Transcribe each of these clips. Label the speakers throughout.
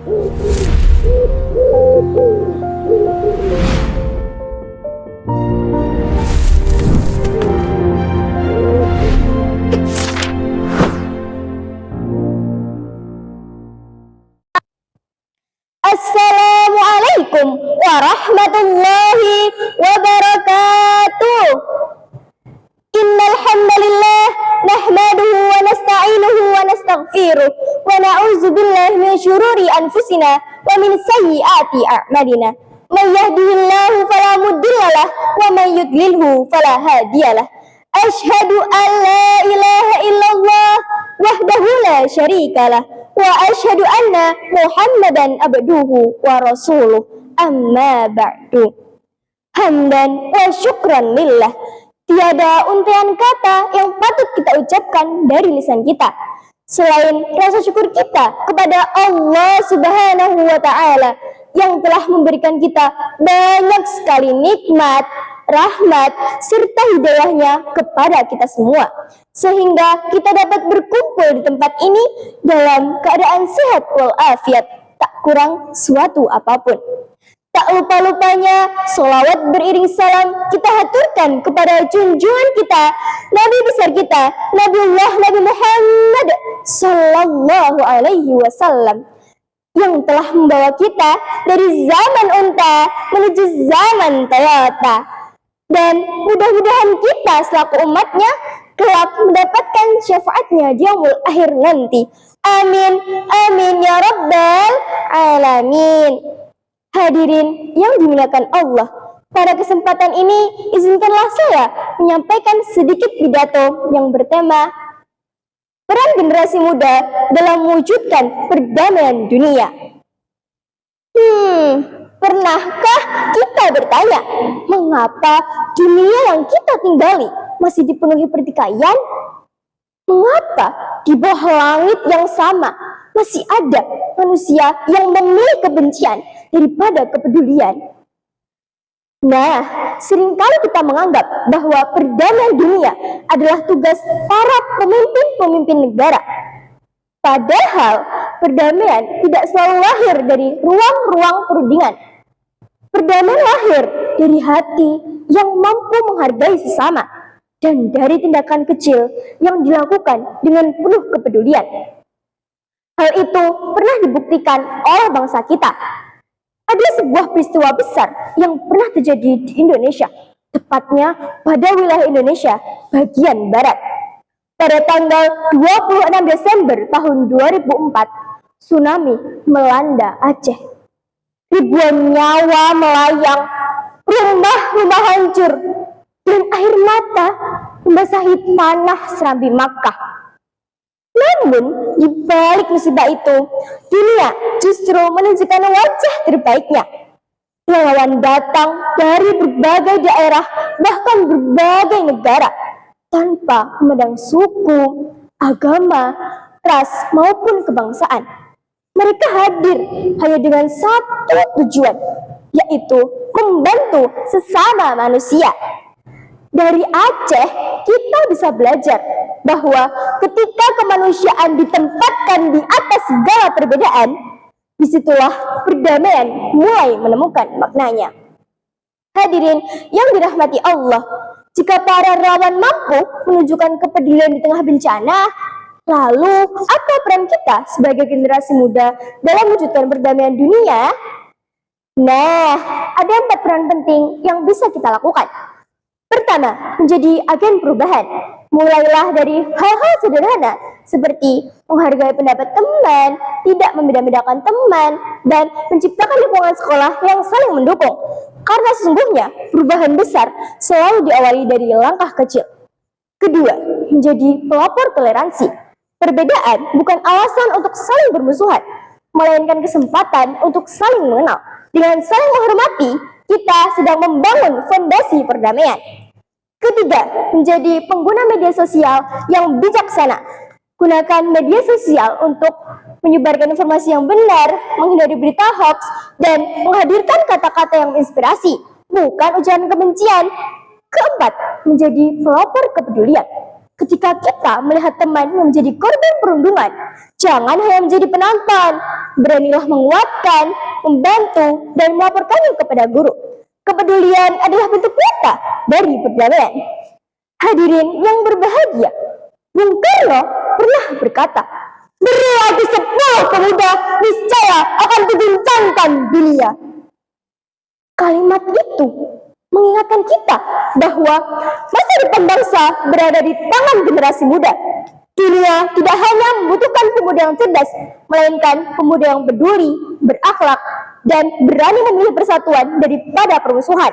Speaker 1: Assalamualaikum warahmatullahi wabarakatuh. Innal hamdalillah nahmaduhu wa nasta'inuhu wa nastaghfiruh wa na'udzu billahi min syururi anfusina wa min sayyiati a'malina. May yahdihillahu fala mudhillalah wa may yudlilhu fala hadiyalah. Asyhadu an la ilaha illallah wahdahu la syarikalah wa asyhadu anna Muhammadan abduhu wa rasuluh. Amma ba'du. Hamdan wa syukran lillah. Tiada untaian kata yang patut kita ucapkan dari lisan kita selain rasa syukur kita kepada Allah Subhanahu wa Ta'ala yang telah memberikan kita banyak sekali nikmat, rahmat, serta hidayahnya kepada kita semua, sehingga kita dapat berkumpul di tempat ini dalam keadaan sehat walafiat, tak kurang suatu apapun. Tak lupa-lupanya sholawat beriring salam kita haturkan kepada junjungan kita, Nabi besar kita, Nabiullah Nabi Muhammad Sallallahu Alaihi Wasallam, yang telah membawa kita dari zaman unta menuju zaman Toyota. Dan mudah-mudahan kita selaku umatnya kelak mendapatkan syafaatnya di yaumul akhir nanti. Amin, amin ya rabbal alamin. Hadirin yang dimuliakan Allah, pada kesempatan ini izinkanlah saya menyampaikan sedikit pidato yang bertema peran generasi muda dalam mewujudkan perdamaian dunia. Pernahkah kita bertanya, mengapa dunia yang kita tinggali masih dipenuhi pertikaian? Mengapa di bawah langit yang sama masih ada manusia yang memilih kebencian daripada kepedulian? Nah, seringkali kita menganggap bahwa perdamaian dunia adalah tugas para pemimpin-pemimpin negara. Padahal perdamaian tidak selalu lahir dari ruang-ruang perundingan. Perdamaian lahir dari hati yang mampu menghargai sesama dan dari tindakan kecil yang dilakukan dengan penuh kepedulian. Hal itu pernah dibuktikan oleh bangsa kita. Ada sebuah peristiwa besar yang pernah terjadi di Indonesia, tepatnya pada wilayah Indonesia bagian barat. Pada tanggal 26 Desember tahun 2004, tsunami melanda Aceh. Ribuan nyawa melayang, rumah-rumah hancur, dan air mata membasahi tanah Serambi Makkah. Namun, di balik musibah itu, dunia justru menunjukkan wajah terbaiknya. Relawan datang dari berbagai daerah, bahkan berbagai negara, tanpa memandang suku, agama, ras, maupun kebangsaan. Mereka hadir hanya dengan satu tujuan, yaitu membantu sesama manusia. Dari Aceh, kita bisa belajar bahwa ketika kemanusiaan ditempatkan di atas segala perbedaan, disitulah perdamaian mulai menemukan maknanya. Hadirin yang dirahmati Allah, jika para relawan mampu menunjukkan kepedulian di tengah bencana, lalu apa peran kita sebagai generasi muda dalam mewujudkan perdamaian dunia? Nah, ada 4 peran penting yang bisa kita lakukan. Pertama, menjadi agen perubahan. Mulailah dari hal-hal sederhana seperti menghargai pendapat teman, tidak membeda-bedakan teman, dan menciptakan lingkungan sekolah yang saling mendukung. Karena sesungguhnya perubahan besar selalu diawali dari langkah kecil. Kedua, menjadi pelopor toleransi. Perbedaan bukan alasan untuk saling bermusuhan, melainkan kesempatan untuk saling mengenal. Dengan saling menghormati, kita sedang membangun fondasi perdamaian. Ketiga, menjadi pengguna media sosial yang bijaksana. Gunakan media sosial untuk menyebarkan informasi yang benar, menghindari berita hoax, dan menghadirkan kata-kata yang menginspirasi, bukan ujaran kebencian. Keempat, menjadi pelopor kepedulian. Ketika kita melihat teman yang menjadi korban perundungan, jangan hanya menjadi penonton. Beranilah menguatkan, membantu, dan melaporkannya kepada guru. Kepedulian adalah bentuk nyata dari perdamaian. Hadirin yang berbahagia, Bung Karno pernah berkata, "Beri lagi 10 pemuda, niscaya akan kuguncangkan dunia." Kalimat itu mengingatkan kita bahwa masa depan bangsa berada di tangan generasi muda. Dunia tidak hanya membutuhkan pemuda yang cerdas, melainkan pemuda yang peduli, berakhlak, dan berani memilih persatuan daripada permusuhan.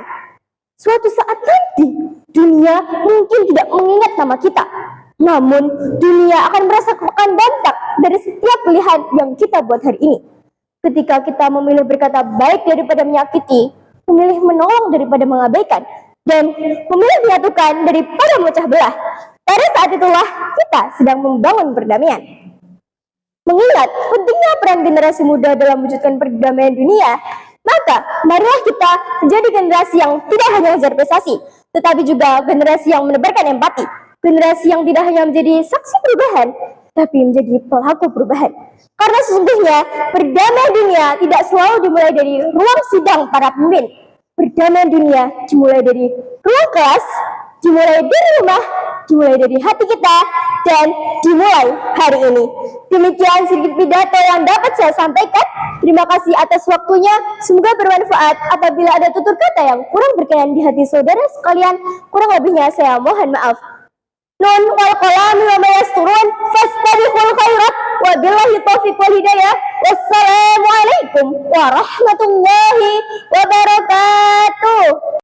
Speaker 1: Suatu saat nanti, dunia mungkin tidak mengingat nama kita, namun dunia akan merasakan dampak dari setiap pilihan yang kita buat hari ini. Ketika kita memilih berkata baik daripada menyakiti, memilih menolong daripada mengabaikan, dan memilih menyatukan daripada memecah belah, pada saat itulah kita sedang membangun perdamaian. Mengingat pentingnya peran generasi muda dalam mewujudkan perdamaian dunia, maka marilah kita menjadi generasi yang tidak hanya mengejar prestasi, tetapi juga generasi yang menebarkan empati, generasi yang tidak hanya menjadi saksi perubahan, tapi menjadi pelaku perubahan. Karena sesungguhnya perdamaian dunia tidak selalu dimulai dari ruang sidang para pemimpin. Perdamaian dunia dimulai dari ruang kelas, dimulai dari rumah, dimulai dari hati kita, dan dimulai hari ini. Demikian sedikit pidato yang dapat saya sampaikan. Terima kasih atas waktunya. Semoga bermanfaat. Apabila ada tutur kata yang kurang berkenan di hati saudara sekalian, kurang lebihnya saya mohon maaf. Nun wal qalami wa ma yasturun fastabiqul khairat wa billahi taufiq wal hidayah. Wassalamualaikum warahmatullahi wabarakatuh.